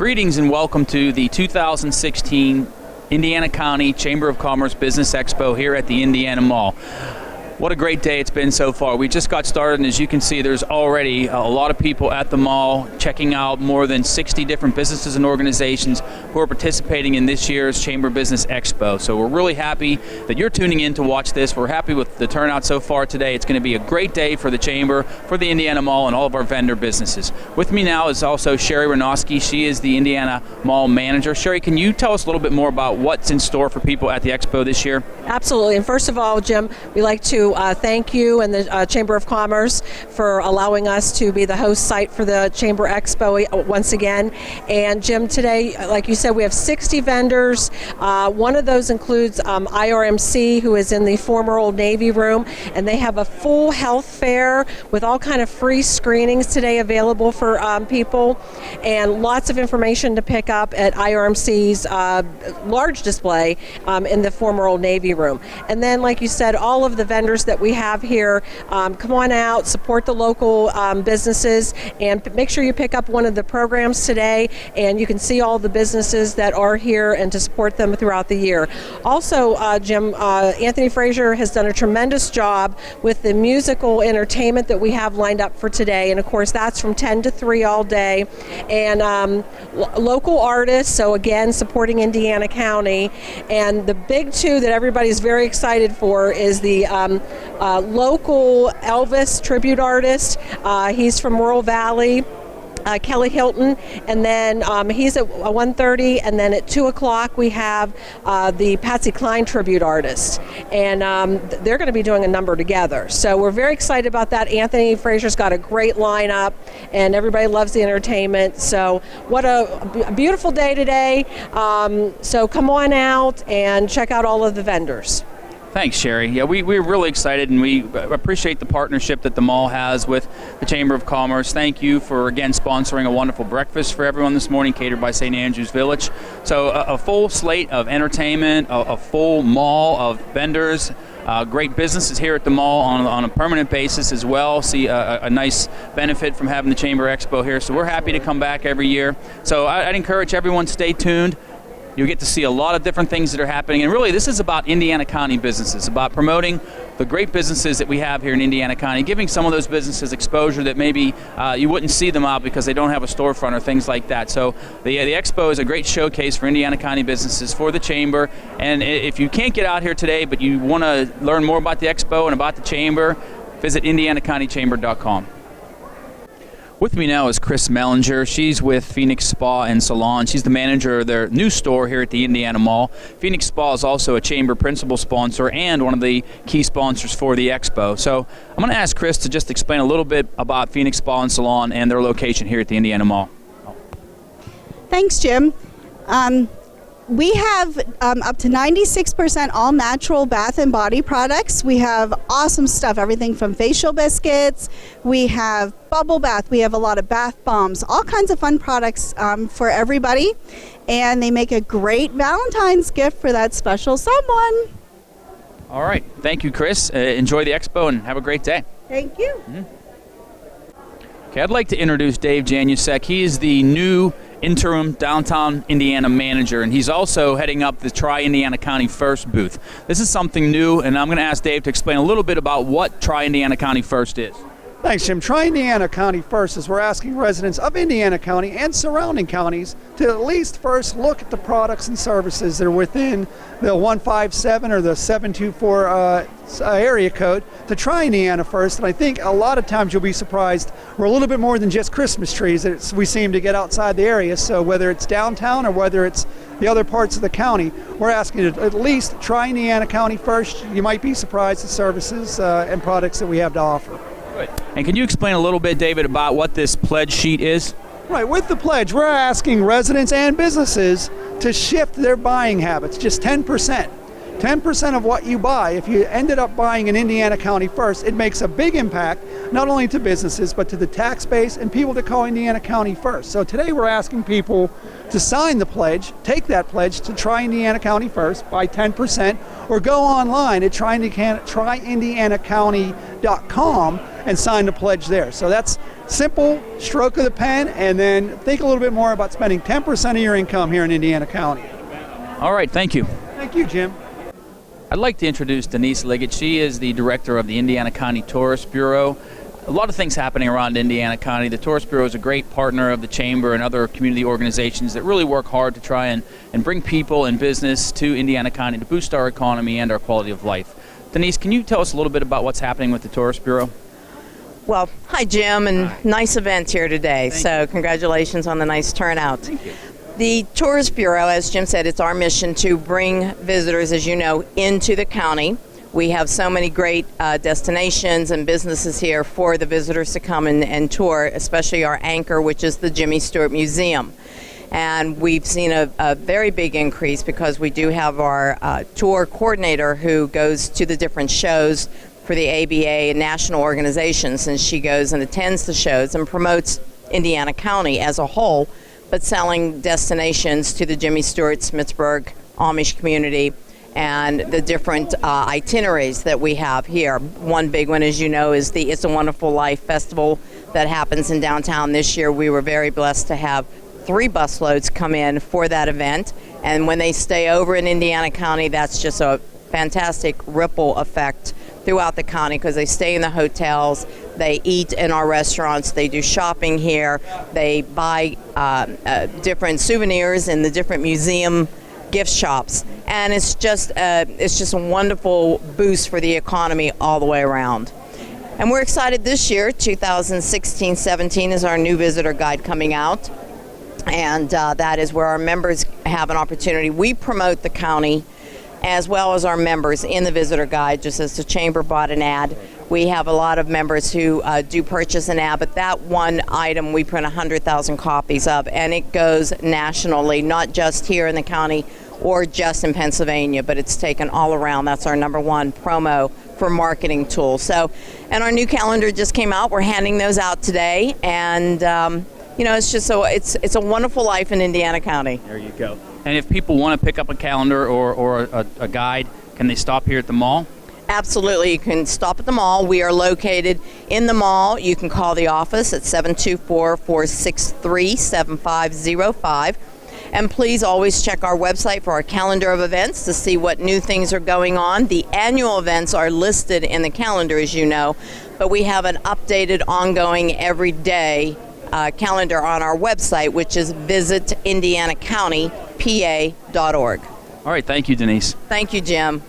Greetings and welcome to the 2016 Indiana County Chamber of Commerce Business Expo here at the Indiana Mall. What a great day it's been so far. We just got started, and as you can see, there's already a lot of people at the mall checking out more than 60 different businesses and organizations who are participating in this year's Chamber Business Expo. So we're really happy that you're tuning in to watch this. We're happy with the turnout so far today. It's going to be a great day for the Chamber, for the Indiana Mall, and all of our vendor businesses. With me now is also Sherry Ranowski. She is the Indiana Mall Manager. Sherry, can you tell us a little bit more about what's in store for people at the Expo this year? Absolutely. And first of all, Jim, we'd like to thank you and the Chamber of Commerce for allowing us to be the host site for the Chamber Expo once again. And Jim, today, like you said, we have 60 vendors. One of those includes IRMC, who is in the former Old Navy room, and they have a full health fair with all kind of free screenings today available for people, and lots of information to pick up at IRMC's large display in the former Old Navy room. And then, like you said, all of the vendors that we have here, come on out, support the local businesses, and make sure you pick up one of the programs today, and you can see all the businesses that are here and to support them throughout the year. Also, Jim, Anthony Frazier has done a tremendous job with the musical entertainment that we have lined up for today, and of course that's from 10 to 3 all day, and local artists, so again supporting Indiana County. And the big two that everybody's very excited for is the local Elvis tribute artist. He's from Rural Valley, Kelly Hilton, and then he's at 1:30, and then at 2 o'clock we have the Patsy Cline tribute artist, and they're going to be doing a number together. So we're very excited about that. Anthony Frazier's got a great lineup, and everybody loves the entertainment. So what a beautiful day today. So come on out and check out all of the vendors. Thanks, Sherry. Yeah, we're really excited, and we appreciate the partnership that the mall has with the Chamber of Commerce. Thank you for, again, sponsoring a wonderful breakfast for everyone this morning, catered by St. Andrew's Village. So a full slate of entertainment, a full mall of vendors, great businesses here at the mall on a permanent basis as well. See a nice benefit from having the Chamber Expo here. So we're happy to come back every year. So I'd encourage everyone to stay tuned. You'll get to see a lot of different things that are happening. And really, this is about Indiana County businesses, about promoting the great businesses that we have here in Indiana County, giving some of those businesses exposure that maybe you wouldn't see them out because they don't have a storefront or things like that. So the Expo is a great showcase for Indiana County businesses, for the Chamber. And if you can't get out here today, but you want to learn more about the Expo and about the Chamber, visit indianacountychamber.com. With me now is Chris Mellinger. She's with Phoenix Spa and Salon. She's the manager of their new store here at the Indiana Mall. Phoenix Spa is also a Chamber principal sponsor and one of the key sponsors for the Expo. So I'm going to ask Chris to just explain a little bit about Phoenix Spa and Salon and their location here at the Indiana Mall. Thanks, Jim. We have up to 96% all natural bath and body products. We have awesome stuff, everything from facial biscuits, we have bubble bath, we have a lot of bath bombs, all kinds of fun products for everybody. And they make a great Valentine's gift for that special someone. All right. Thank you, Chris. Enjoy the Expo and have a great day. Thank you. Okay, I'd like to introduce Dave Janusek. He is the new interim downtown Indiana manager, and he's also heading up the Try Indiana County First booth. This is something new, and I'm going to ask Dave to explain a little bit about what Try Indiana County First is. Thanks, Jim. Try Indiana County First is we're asking residents of Indiana County and surrounding counties to at least first look at the products and services that are within the 157 or the 724 area code to try Indiana first. And I think a lot of times you'll be surprised we're a little bit more than just Christmas trees that we seem to get outside the area. So whether it's downtown or whether it's the other parts of the county, we're asking you to at least try Indiana County first. You might be surprised at services and products that we have to offer. Good. And can you explain a little bit, David, about what this pledge sheet is? Right, with the pledge, we're asking residents and businesses to shift their buying habits, just 10%. 10% of what you buy, if you ended up buying in Indiana County First, it makes a big impact, not only to businesses, but to the tax base and people that call Indiana County first. So today we're asking people to sign the pledge, take that pledge to try Indiana County First, buy 10%, or go online at tryindianacounty.com and sign the pledge there. So that's simple, stroke of the pen, and then think a little bit more about spending 10% of your income here in Indiana County. All right, thank you. Thank you, Jim. I'd like to introduce Denise Liggett. She is the director of the Indiana County Tourist Bureau. A lot of things happening around Indiana County. The Tourist Bureau is a great partner of the Chamber and other community organizations that really work hard to try and bring people and business to Indiana County to boost our economy and our quality of life. Denise, can you tell us a little bit about what's happening with the Tourist Bureau? Well, hi Jim, and nice event here today. Thank you. Congratulations on the nice turnout. Thank you. The Tourist Bureau, as Jim said, it's our mission to bring visitors, as you know, into the county. We have so many great destinations and businesses here for the visitors to come and tour, especially our anchor, which is the Jimmy Stewart Museum. And we've seen a very big increase because we do have our tour coordinator who goes to the different shows for the ABA and national organizations, and she goes and attends the shows and promotes Indiana County as a whole, but selling destinations to the Jimmy Stewart, Smithsburg, Amish community, and the different itineraries that we have here. One big one, as you know, is the It's a Wonderful Life Festival that happens in downtown this year. We were very blessed to have 3 busloads come in for that event, and when they stay over in Indiana County, that's just a fantastic ripple effect throughout the county because they stay in the hotels, they eat in our restaurants, they do shopping here, they buy different souvenirs in the different museum gift shops, and it's just a wonderful boost for the economy all the way around. And we're excited this year. 2016-17 is our new visitor guide coming out, and that is where our members have an opportunity. We promote the county as well as our members in the visitor guide, just as the Chamber bought an ad. We have a lot of members who do purchase an ad, but that one item we print 100,000 copies of, and it goes nationally, not just here in the county or just in Pennsylvania, but it's taken all around. That's our #1 promo for marketing tool. So, and our new calendar just came out. We're handing those out today, and it's just it's a wonderful life in Indiana County. There you go. And if people want to pick up a calendar or a guide, can they stop here at the mall? Absolutely. You can stop at the mall. We are located in the mall. You can call the office at 724-463-7505. And please always check our website for our calendar of events to see what new things are going on. The annual events are listed in the calendar, as you know, but we have an updated, ongoing, everyday calendar on our website, which is visitindianacountypa.org. All right, thank you, Denise. Thank you, Jim.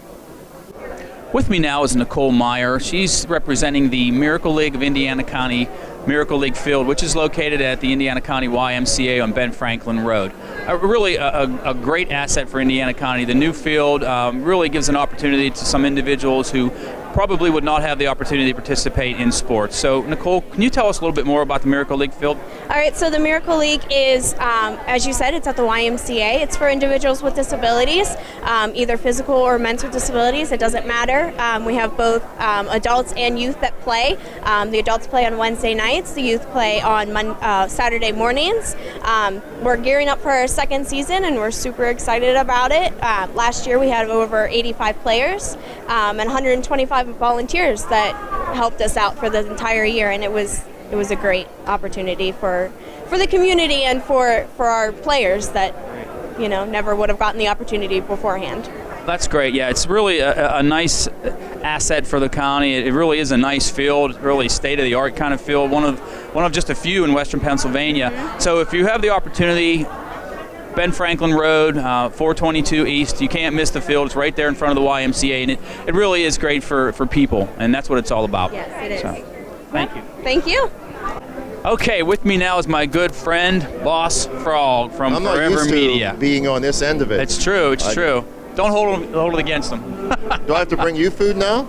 With me now is Nicole Meyer. She's representing the Miracle League of Indiana County Miracle League Field, which is located at the Indiana County YMCA on Ben Franklin Road. Really a great asset for Indiana County. The new field really gives an opportunity to some individuals who probably would not have the opportunity to participate in sports. So, Nicole, can you tell us a little bit more about the Miracle League Field? All right, so the Miracle League is, as you said, it's at the YMCA. It's for individuals with disabilities, either physical or mental disabilities. It doesn't matter. We have both adults and youth that play. The adults play on Wednesday nights. The youth play on Saturday mornings. We're gearing up for our second season, and we're super excited about it. Last year we had over 85 players and 125 volunteers that helped us out for the entire year, and it was a great opportunity for the community and for our players that never would have gotten the opportunity beforehand. That's great. Yeah, it's really a nice asset for the county. It really is a nice field, really state-of-the-art kind of field, one of just a few in Western Pennsylvania. Mm-hmm. So if you have the opportunity, Ben Franklin Road, 422 East, you can't miss the field. It's right there in front of the YMCA, and it really is great for people, and that's what it's all about. Yes, it is. So, thank you. Thank you. Okay, with me now is my good friend, Boss Frog from I'm not Forever used Media. to being on this end of it. It's true. It's true. Don't hold it against them. Do I have to bring you food now?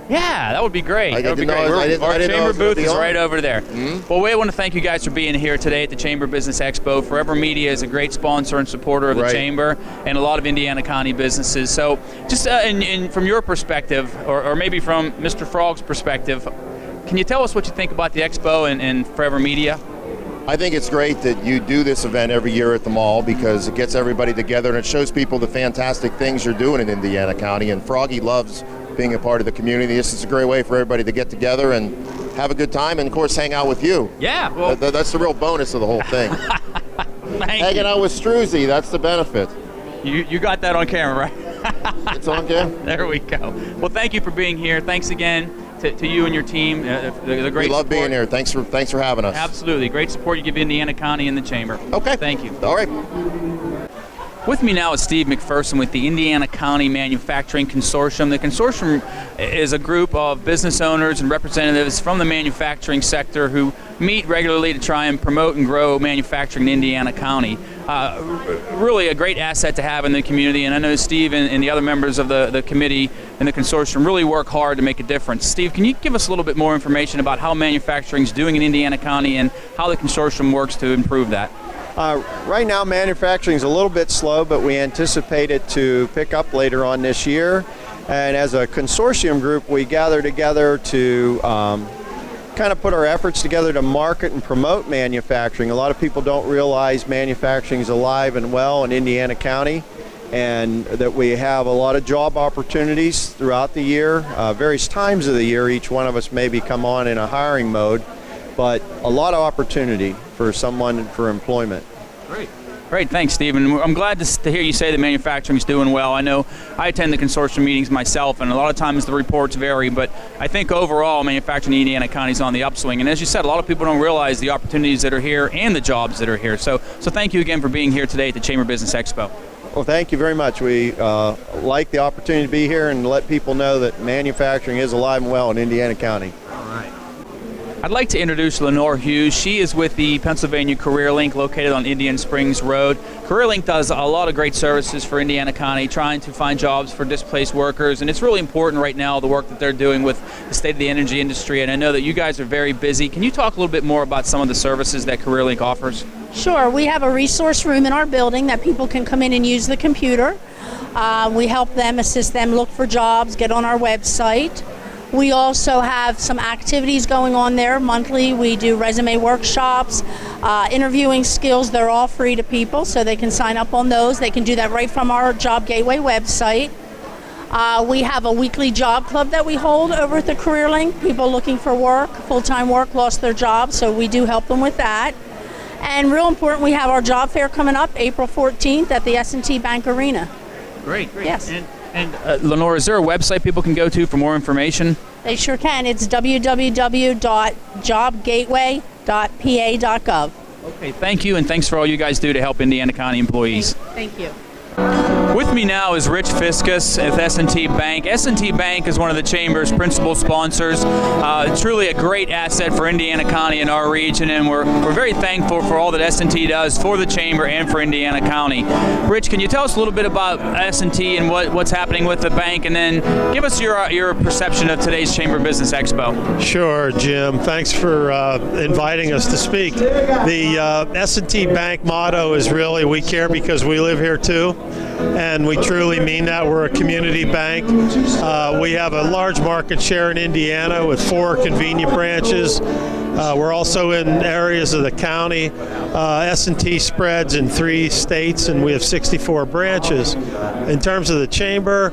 Yeah, that would be great. I That would be didn't great. know- I didn't- Our I didn't know chamber it was gonna booth be is on. right over there. Well, we want to thank you guys for being here today at the Chamber Business Expo. Forever Media is a great sponsor and supporter of the Right. chamber and a lot of Indiana County businesses. So, just from your perspective, or maybe from Mr. Frog's perspective, can you tell us what you think about the Expo and Forever Media? I think it's great that you do this event every year at the mall because it gets everybody together and it shows people the fantastic things you're doing in Indiana County. And Froggy loves being a part of the community. This is a great way for everybody to get together and have a good time and, of course, hang out with you. Yeah, well, That's the real bonus of the whole thing. Hanging out with Struzzi, that's the benefit. you got that on camera, right? It's on camera. There we go. Well, thank you for being here. Thanks again to you and your team. The great We love support. being here. Thanks for having us. Absolutely. Great support you give Indiana County and the Chamber. Okay. Thank you. All right. With me now is Steve McPherson with the Indiana County Manufacturing Consortium. The consortium is a group of business owners and representatives from the manufacturing sector who meet regularly to try and promote and grow manufacturing in Indiana County. Really a great asset to have in the community, and I know Steve and the other members of the committee and the consortium really work hard to make a difference. Steve, can you give us a little bit more information about how manufacturing is doing in Indiana County and how the consortium works to improve that? Right now, manufacturing is a little bit slow, but we anticipate it to pick up later on this year. And as a consortium group, we gather together to kind of put our efforts together to market and promote manufacturing. A lot of people don't realize manufacturing is alive and well in Indiana County, and that we have a lot of job opportunities throughout the year. Various times of the year, each one of us maybe come on in a hiring mode, but a lot of opportunity for someone for employment. Great, thanks, Stephen. I'm glad to hear you say that manufacturing is doing well. I know I attend the consortium meetings myself, and a lot of times the reports vary, but I think overall manufacturing in Indiana County is on the upswing. And as you said, a lot of people don't realize the opportunities that are here and the jobs that are here. So thank you again for being here today at the Chamber Business Expo. Well, thank you very much. We like the opportunity to be here and let people know that manufacturing is alive and well in Indiana County. I'd like to introduce Lenore Hughes. She is with the Pennsylvania Career Link located on Indian Springs Road. Career Link does a lot of great services for Indiana County, trying to find jobs for displaced workers, and it's really important right now, the work that they're doing with the state of the energy industry, and I know that you guys are very busy. Can you talk a little bit more about some of the services that Career Link offers? Sure. We have a resource room in our building that people can come in and use the computer. We help them, assist them look for jobs, get on our website. We also have some activities going on there monthly. We do resume workshops, interviewing skills. They're all free to people, so they can sign up on those. They can do that right from our Job Gateway website. We have a weekly job club that we hold over at the Career Link. People looking for work, full-time work, lost their job, so we do help them with that. And real important, we have our job fair coming up April 14th at the S&T Bank Arena. Great. Yes. And Lenore, is there a website people can go to for more information? They sure can. It's www.jobgateway.pa.gov. Okay, thank you, and thanks for all you guys do to help Indiana County employees. Thank you. With me now is Rich Fiskus at S&T Bank. S&T Bank is one of the Chamber's principal sponsors. Truly a great asset for Indiana County and our region, and we're very thankful for all that S&T does for the Chamber and for Indiana County. Rich, can you tell us a little bit about S&T and what's happening with the bank, and then give us your perception of today's Chamber Business Expo? Sure, Jim. Thanks for inviting us to speak. The S&T Bank motto is really, we care because we live here too. And we truly mean that. We're a community bank. We have a large market share in Indiana with 4 convenient branches. We're also in areas of the county. S&T spreads in 3 states, and we have 64 branches. In terms of the Chamber,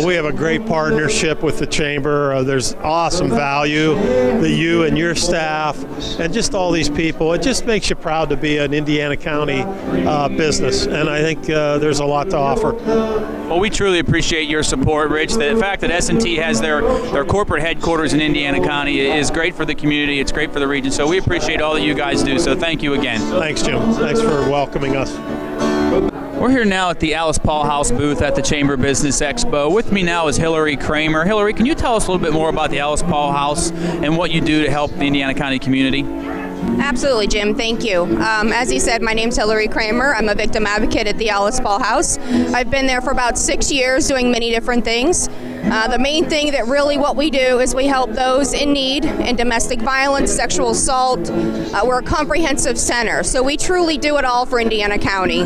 we have a great partnership with the Chamber. There's awesome value that you and your staff and just all these people, it just makes you proud to be an Indiana County business, and I think there's a lot to offer. Well, we truly appreciate your support, Rich. The fact that S&T has their corporate headquarters in Indiana County is great for the community. It's great for the region. So we appreciate all that you guys do. So thank you again. Thanks, Jim. Thanks for welcoming us. We're here now at the Alice Paul House booth at the Chamber Business Expo. With me now is Hillary Kramer. Hillary, can you tell us a little bit more about the Alice Paul House and what you do to help the Indiana County community? Absolutely, Jim. Thank you. As he said, my name's Hillary Kramer. I'm a victim advocate at the Alice Paul House. I've been there for about 6 years doing many different things. The main thing that really what we do is we help those in need in domestic violence, sexual assault. We're a comprehensive center, so we truly do it all for Indiana County.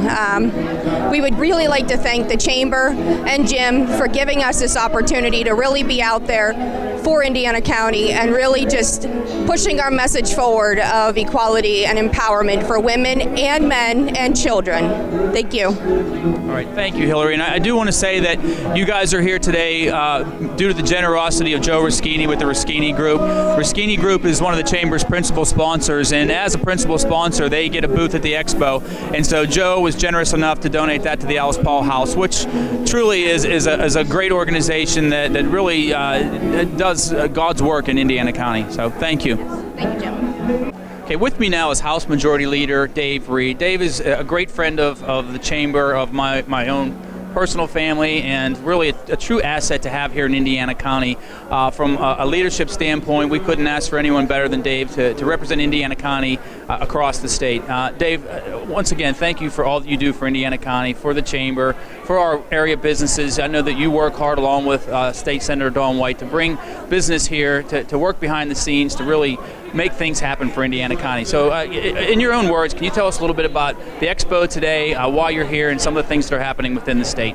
We would really like to thank the Chamber and Jim for giving us this opportunity to really be out there for Indiana County and really just pushing our message forward of equality and empowerment for women and men and children. Thank you. All right, thank you, Hillary. And I do want to say that you guys are here today due to the generosity of Joe Ruschini with the Ruschini Group. Ruschini Group is one of the Chamber's principal sponsors, and as a principal sponsor, they get a booth at the Expo. And so Joe was generous enough to donate that to the Alice Paul House, which truly is a great organization that really does God's work in Indiana County. So thank you. Thank you, Jim. Okay, with me now is House Majority Leader Dave Reed. Dave is a great friend of the Chamber, of my own personal family, and really a true asset to have here in Indiana County. From a leadership standpoint, we couldn't ask for anyone better than Dave to represent Indiana County across the state. Dave, once again, thank you for all that you do for Indiana County, for the Chamber, for our area businesses. I know that you work hard along with State Senator Dawn White to bring business here, to work behind the scenes, to really make things happen for Indiana County. So in your own words, can you tell us a little bit about the Expo today, why you're here, and some of the things that are happening within the state?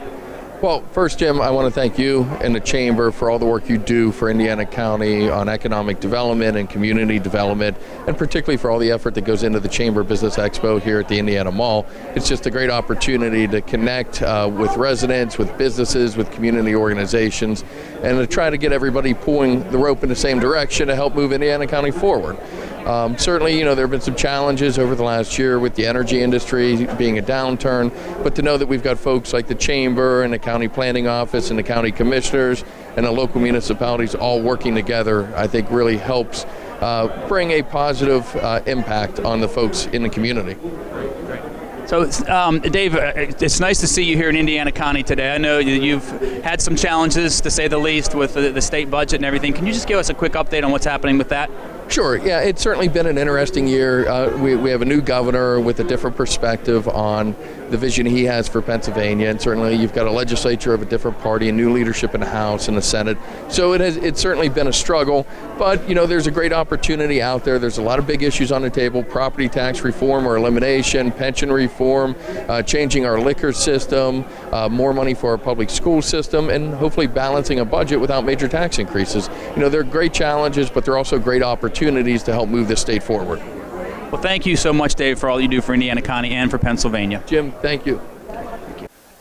Well, first, Jim, I want to thank you and the Chamber for all the work you do for Indiana County on economic development and community development, and particularly for all the effort that goes into the Chamber Business Expo here at the Indiana Mall. It's just a great opportunity to connect with residents, with businesses, with community organizations, and to try to get everybody pulling the rope in the same direction to help move Indiana County forward. Certainly, there have been some challenges over the last year with the energy industry being a downturn, but to know that we've got folks like the Chamber and the County Planning Office and the County Commissioners and the local municipalities all working together, I think really helps bring a positive impact on the folks in the community. So, Dave, it's nice to see you here in Indiana County today. I know you've had some challenges, to say the least, with the state budget and everything. Can you just give us a quick update on what's happening with that? Sure. Yeah, it's certainly been an interesting year. We have a new governor with a different perspective on the vision he has for Pennsylvania, and certainly you've got a legislature of a different party and new leadership in the House and the Senate. So it's certainly been a struggle, but there's a great opportunity out there. There's a lot of big issues on the table: property tax reform or elimination, pension reform, changing our liquor system, more money for our public school system, and hopefully balancing a budget without major tax increases. They're great challenges, but they're also great opportunities to help move this state forward. Well, thank you so much, Dave, for all you do for Indiana County and for Pennsylvania. Jim, thank you.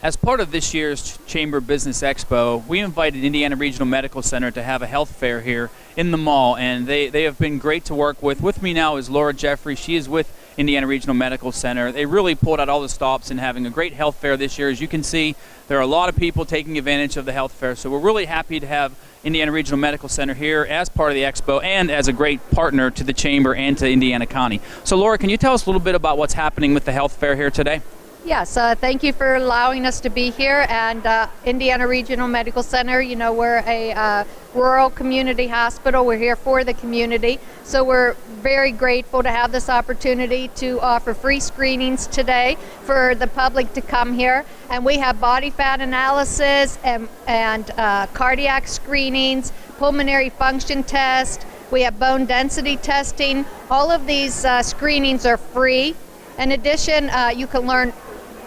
As part of this year's Chamber Business Expo, we invited Indiana Regional Medical Center to have a health fair here in the mall, and they have been great to work with. With me now is Laura Jeffrey. She is with Indiana Regional Medical Center. They really pulled out all the stops and having a great health fair this year. As you can see, there are a lot of people taking advantage of the health fair, so we're really happy to have Indiana Regional Medical Center here as part of the Expo and as a great partner to the Chamber and to Indiana County. So Laura, can you tell us a little bit about what's happening with the health fair here today? Yes, thank you for allowing us to be here. And Indiana Regional Medical Center, we're a rural community hospital. We're here for the community. So we're very grateful to have this opportunity to offer free screenings today for the public to come here. And we have body fat analysis and cardiac screenings, pulmonary function test. We have bone density testing. All of these screenings are free. In addition, you can learn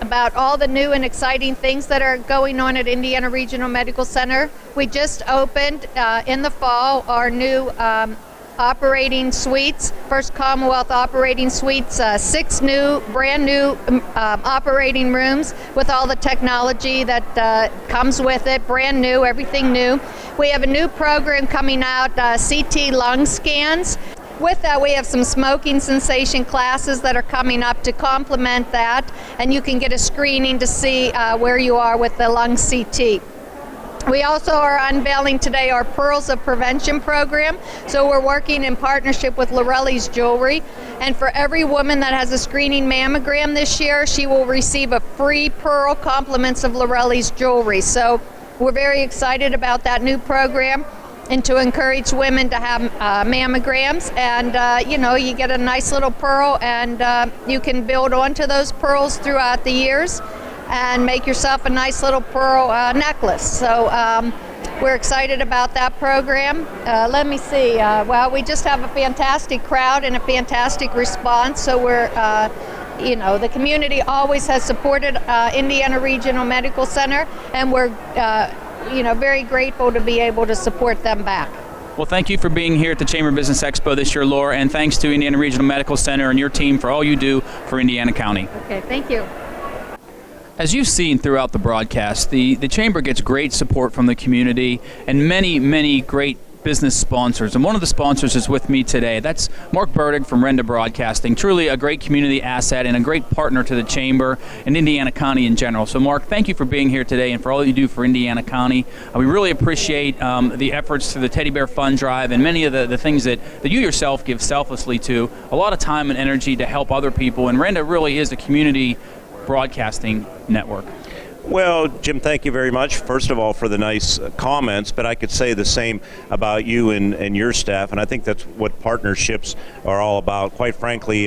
about all the new and exciting things that are going on at Indiana Regional Medical Center. We just opened in the fall our new operating suites, First Commonwealth operating suites, 6 brand new operating rooms with all the technology that comes with it, brand new, everything new. We have a new program coming out, CT lung scans. With that, we have some smoking cessation classes that are coming up to complement that, and you can get a screening to see where you are with the lung CT. We also are unveiling today our Pearls of Prevention program. So we're working in partnership with Lorelli's Jewelry. And for every woman that has a screening mammogram this year, she will receive a free pearl compliments of Lorelli's Jewelry. So we're very excited about that new program and to encourage women to have mammograms. And, you get a nice little pearl, and you can build onto those pearls throughout the years and make yourself a nice little pearl necklace. So we're excited about that program. Let me see. Well, we just have a fantastic crowd and a fantastic response. So we're, the community always has supported Indiana Regional Medical Center, and we're, very grateful to be able to support them back. Well, thank you for being here at the Chamber of Business Expo this year, Laura, and thanks to Indiana Regional Medical Center and your team for all you do for Indiana County. Okay, thank you. As you've seen throughout the broadcast, the Chamber gets great support from the community and many, many great business sponsors. And one of the sponsors is with me today. That's Mark Burdig from Renda Broadcasting. Truly a great community asset and a great partner to the Chamber and Indiana County in general. So Mark, thank you for being here today and for all you do for Indiana County. We really appreciate the efforts through the Teddy Bear Fund Drive and many of the things that you yourself give selflessly to. A lot of time and energy to help other people. And Renda really is a community broadcasting network. Well, Jim, thank you very much, first of all, for the nice comments, but I could say the same about you and your staff, and I think that's what partnerships are all about. Quite frankly,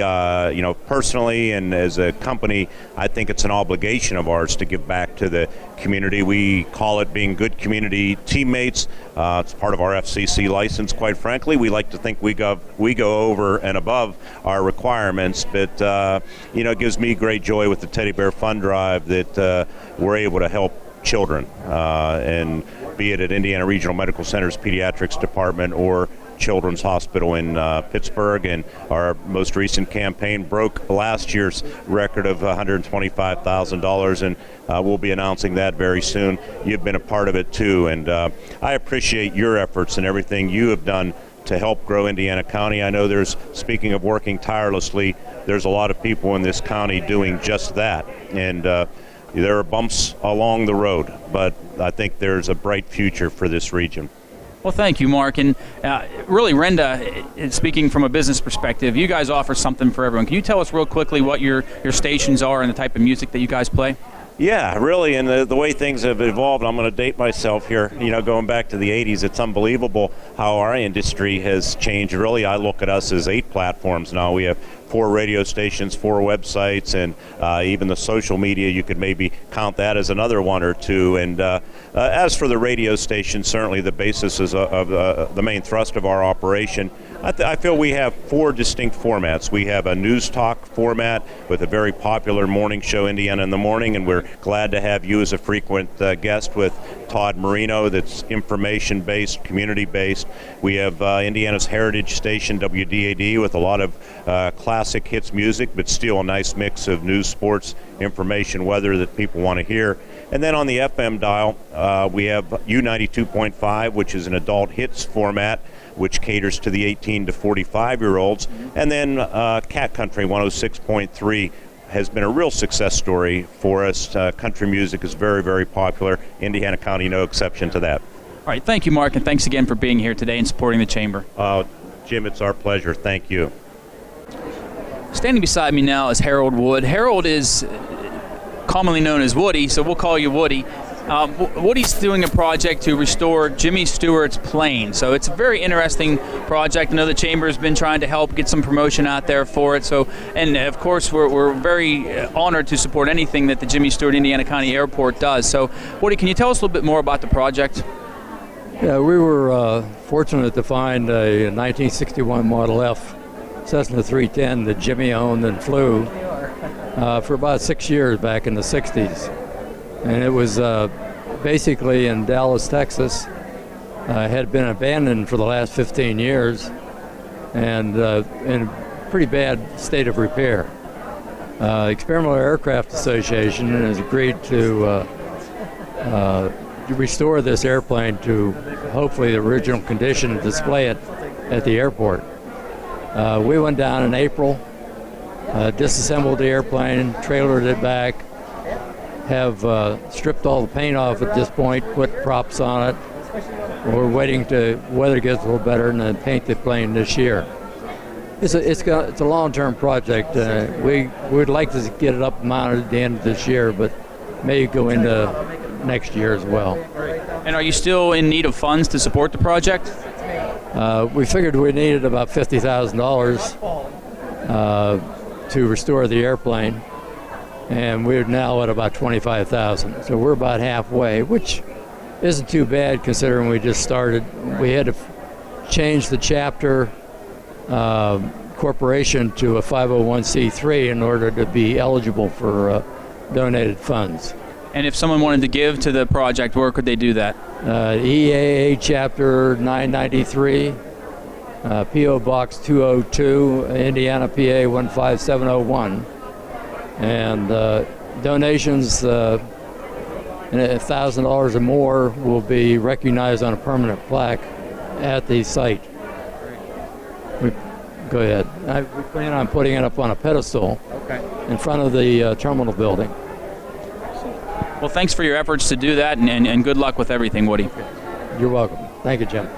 personally and as a company, I think it's an obligation of ours to give back to the community. We call it being good community teammates. It's part of our FCC license, quite frankly. We like to think we go over and above our requirements, but it gives me great joy with the Teddy Bear Fund Drive that we're able to help children, and be it at Indiana Regional Medical Center's Pediatrics Department or Children's Hospital in Pittsburgh. And our most recent campaign broke last year's record of $125,000, and we'll be announcing that very soon. You've been a part of it too, and I appreciate your efforts and everything you have done to help grow Indiana County. I know speaking of working tirelessly, there's a lot of people in this county doing just that, and there are bumps along the road, but I think there's a bright future for this region. Well, thank you, Mark. And really, Renda, speaking from a business perspective, you guys offer something for everyone. Can you tell us real quickly what your stations are and the type of music that you guys play? Yeah, really, and the way things have evolved, I'm going to date myself here, going back to the 80s, it's unbelievable how our industry has changed. Really, I look at us as 8 platforms now. We have 4 radio stations, 4 websites, and even the social media, you could maybe count that as another 1 or 2. And as for the radio station, certainly the basis is of the main thrust of our operation. I feel we have 4 distinct formats. We have a news talk format with a very popular morning show, Indiana in the Morning, and we're glad to have you as a frequent guest with Todd Marino, that's information-based, community-based. We have Indiana's heritage station, WDAD, with a lot of classic hits music, but still a nice mix of news, sports, information, weather that people want to hear. And then on the FM dial, we have U92.5, which is an adult hits format, which caters to the 18 to 45-year-olds. And then Cat Country 106.3 has been a real success story for us. Country music is very, very popular. Indiana County, no exception to that. All right, thank you, Mark, and thanks again for being here today and supporting the Chamber. Jim, it's our pleasure. Thank you. Standing beside me now is Harold Wood. Harold is commonly known as Woody, so we'll call you Woody. Woody's doing a project to restore Jimmy Stewart's plane. So it's a very interesting project. I know the Chamber has been trying to help get some promotion out there for it. So, and of course, we're very honored to support anything that the Jimmy Stewart Indiana County Airport does. So, Woody, can you tell us a little bit more about the project? Yeah, we were fortunate to find a 1961 Model F Cessna 310 that Jimmy owned and flew for about 6 years back in the 60s. And it was basically in Dallas, Texas. Had been abandoned for the last 15 years and in a pretty bad state of repair. Experimental Aircraft Association has agreed to restore this airplane to hopefully the original condition and display it at the airport. We went down in April, disassembled the airplane, trailered it back, have stripped all the paint off at this point, put props on it. We're waiting to weather gets a little better and then paint the plane this year. It's a long-term project. We'd like to get it up and mounted at the end of this year, but may go into next year as well. And are you still in need of funds to support the project? We figured we needed about $50,000 to restore the airplane, and we're now at about $25,000. So we're about halfway, which isn't too bad considering we just started. We had to change the chapter corporation to a 501c3 in order to be eligible for donated funds. And if someone wanted to give to the project, where could they do that? EAA Chapter 993, P.O. Box 202, Indiana, PA 15701. And donations $1,000 or more will be recognized on a permanent plaque at the site. Go ahead. We plan on putting it up on a pedestal in front of the terminal building. Well, thanks for your efforts to do that, and good luck with everything, Woody. You're welcome. Thank you, Jim.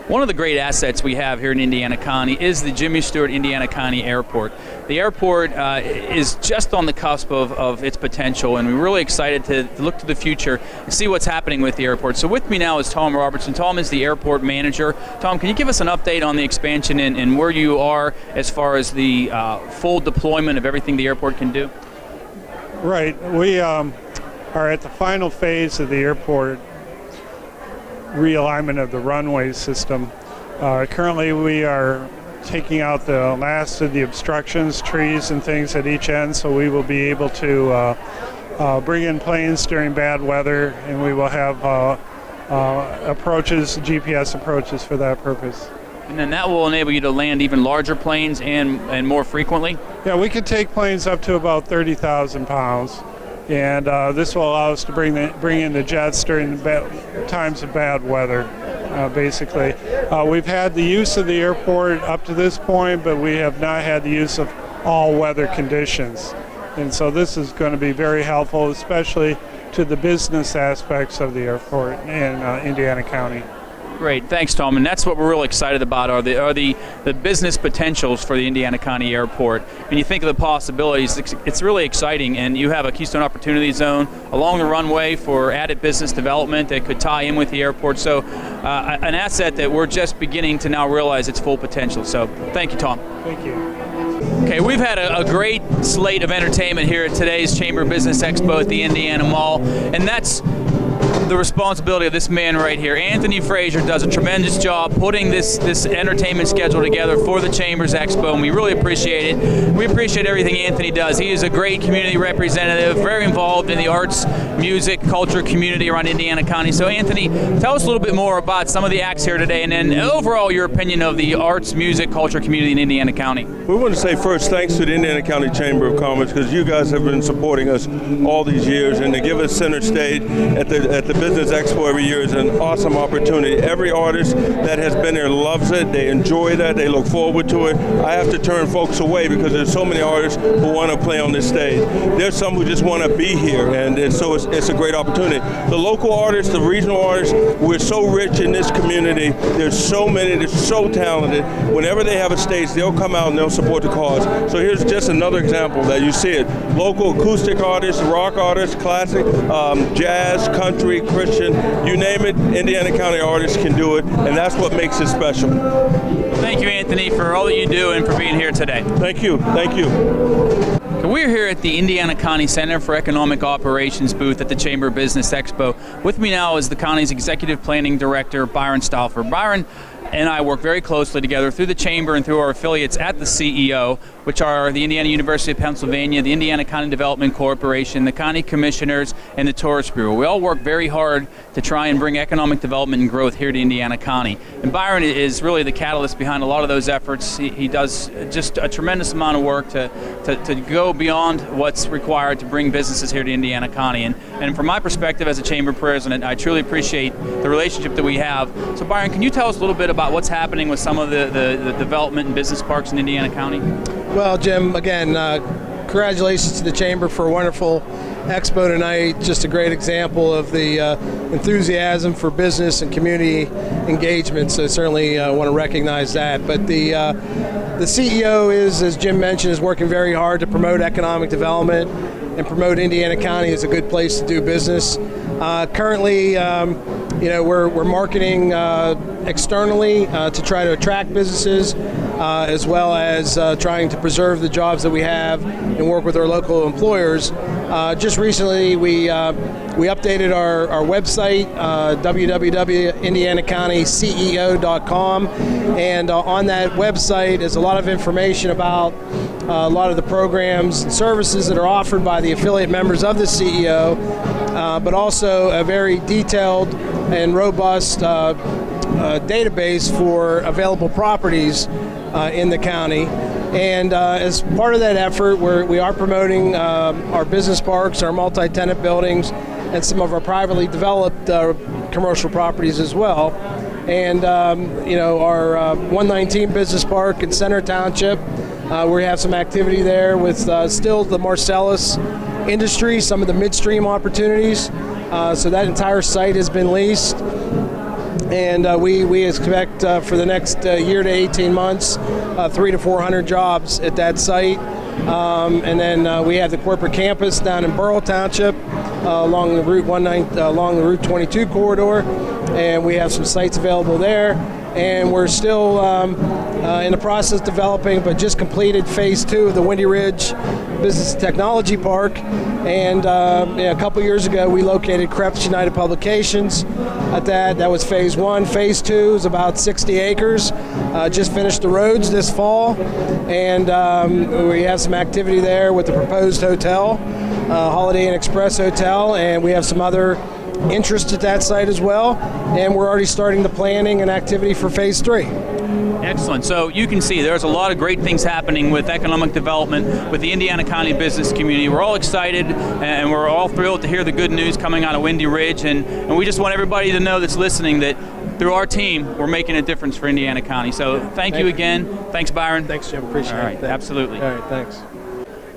One of the great assets we have here in Indiana County is the Jimmy Stewart Indiana County Airport. The airport is just on the cusp of its potential, and we're really excited to look to the future and see what's happening with the airport. So with me now is Tom Robertson. Tom is the airport manager. Tom, can you give us an update on the expansion and where you are as far as the full deployment of everything the airport can do? Right. We are at the final phase of the airport realignment of the runway system. Currently we are taking out the last of the obstructions, trees and things at each end, so we will be able to bring in planes during bad weather, and we will have approaches, GPS approaches for that purpose. And then that will enable you to land even larger planes and more frequently? Yeah, we can take planes up to about 30,000 pounds. And this will allow us to bring in the jets during the times of bad weather, basically. We've had the use of the airport up to this point, but we have not had the use of all weather conditions. And so this is going to be very helpful, especially to the business aspects of the airport in Indiana County. Great, thanks, Tom. And that's what we're really excited about are the business potentials for the Indiana County Airport. When you think of the possibilities, it's really exciting. And you have a Keystone Opportunity Zone along the runway for added business development that could tie in with the airport. So an asset that we're just beginning to now realize its full potential. So thank you, Tom. Thank you. Okay, we've had a great slate of entertainment here at today's Chamber of Business Expo at the Indiana Mall, and that's the responsibility of this man right here. Anthony Frazier does a tremendous job putting this entertainment schedule together for the Chambers Expo, and we really appreciate it. We appreciate everything Anthony does. He is a great community representative, very involved in the arts, music, culture community around Indiana County. So Anthony, tell us a little bit more about some of the acts here today, and then overall your opinion of the arts, music, culture community in Indiana County. We want to say first thanks to the Indiana County Chamber of Commerce, because you guys have been supporting us all these years, and to give us center stage at the Business Expo every year is an awesome opportunity. Every artist that has been there loves it. They enjoy that. They look forward to it. I have to turn folks away because there's so many artists who want to play on this stage. There's some who just want to be here, and so it's a great opportunity. The local artists, the regional artists, we're so rich in this community. There's so many. They're so talented. Whenever they have a stage, they'll come out and they'll support the cause. So here's just another example that you see it. Local acoustic artists, rock artists, classic, jazz, country, Christian, you name it, Indiana County artists can do it, and that's what makes it special. Thank you, Anthony, for all that you do and for being here today. Thank you. Thank you. We're here at the Indiana County Center for Economic Operations booth at the Chamber of Business Expo. With me now is the county's Executive Planning Director, Byron Stauffer. Byron and I work very closely together through the Chamber and through our affiliates at the CEO, which are the Indiana University of Pennsylvania, the Indiana County Development Corporation, the County Commissioners, and the Tourist Bureau. We all work very hard to try and bring economic development and growth here to Indiana County. And Byron is really the catalyst behind a lot of those efforts. He does just a tremendous amount of work to go beyond what's required to bring businesses here to Indiana County. And from my perspective as a Chamber President, I truly appreciate the relationship that we have. So Byron, can you tell us a little bit about what's happening with some of the development and business parks in Indiana County? Well, Jim, again, congratulations to the Chamber for a wonderful expo tonight. Just a great example of the enthusiasm for business and community engagement. So certainly want to recognize that. But the CEO is, as Jim mentioned, is working very hard to promote economic development and promote Indiana County as a good place to do business. Currently, we're marketing externally to try to attract businesses. as well as trying to preserve the jobs that we have and work with our local employers. Just recently, we updated our website, www.indianacountyceo.com, and on that website is a lot of information about a lot of the programs and services that are offered by the affiliate members of the CEO, but also a very detailed and robust database for available properties in the county. And as part of that effort, we are promoting our business parks, our multi-tenant buildings, and some of our privately developed commercial properties as well. And our 119 Business Park in Center Township, we have some activity there with still the Marcellus industry, some of the midstream opportunities. So that entire site has been leased. And we expect for the next year to 18 months, 300 to 400 jobs at that site. And then we have the corporate campus down in Burrell Township along the Route 22 corridor, and we have some sites available there. And we're still in the process of developing, but just completed phase 2 of the Windy Ridge Business and Technology Park. And a couple years ago, we located Krebs United Publications at that. That was phase 1. Phase 2 is about 60 acres. Just finished the roads this fall. And we have some activity there with the proposed hotel, Holiday Inn Express Hotel, and we have some other interest at that site as well, and we're already starting the planning and activity for phase 3. Excellent. So you can see there's a lot of great things happening with economic development with the Indiana County business community. We're all excited and we're all thrilled to hear the good news coming out of Windy Ridge, and we just want everybody to know that's listening that through our team we're making a difference for Indiana County. So thank you again. Thanks, Byron. Thanks, Jim. Appreciate it. All right, absolutely. All right, thanks.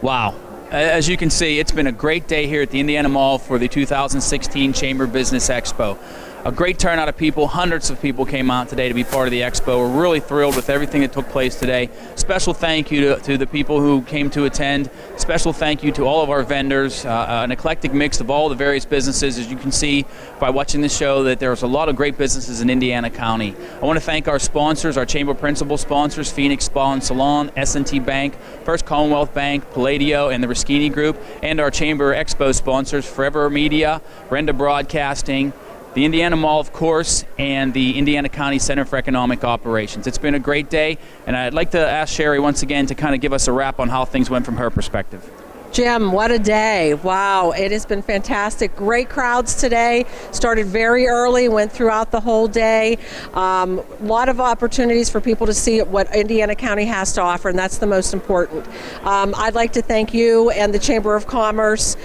Wow. As you can see, it's been a great day here at the Indiana Mall for the 2016 Chamber Business Expo. A great turnout of people. Hundreds of people came out today to be part of the expo. We're really thrilled with everything that took place today. Special thank you to the people who came to attend. Special thank you to all of our vendors. An eclectic mix of all the various businesses. As you can see by watching this show, that there's a lot of great businesses in Indiana County. I want to thank our sponsors, our Chamber principal sponsors, Phoenix Spa and Salon, S&T Bank, First Commonwealth Bank, Palladio, and the Rischini Group, and our Chamber Expo sponsors, Forever Media, Brenda Broadcasting, the Indiana Mall, of course, and the Indiana County Center for Economic Operations. It's been a great day, and I'd like to ask Sherry once again to kind of give us a wrap on how things went from her perspective. Jim, what a day. Wow, it has been fantastic. Great crowds today. Started very early, went throughout the whole day. A lot of opportunities for people to see what Indiana County has to offer, and that's the most important. I'd like to thank you and the Chamber of Commerce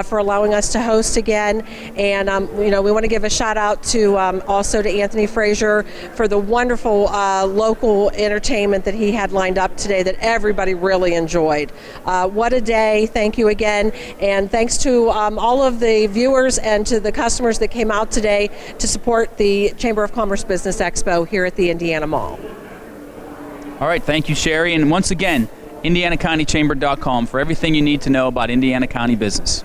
for allowing us to host again. And, we want to give a shout out to also to Anthony Frazier for the wonderful local entertainment that he had lined up today that everybody really enjoyed. What a day. Thank you again, and thanks to all of the viewers and to the customers that came out today to support the Chamber of Commerce Business Expo here at the Indiana Mall. All right, thank you, Sherry, and once again, IndianaCountyChamber.com for everything you need to know about Indiana County business.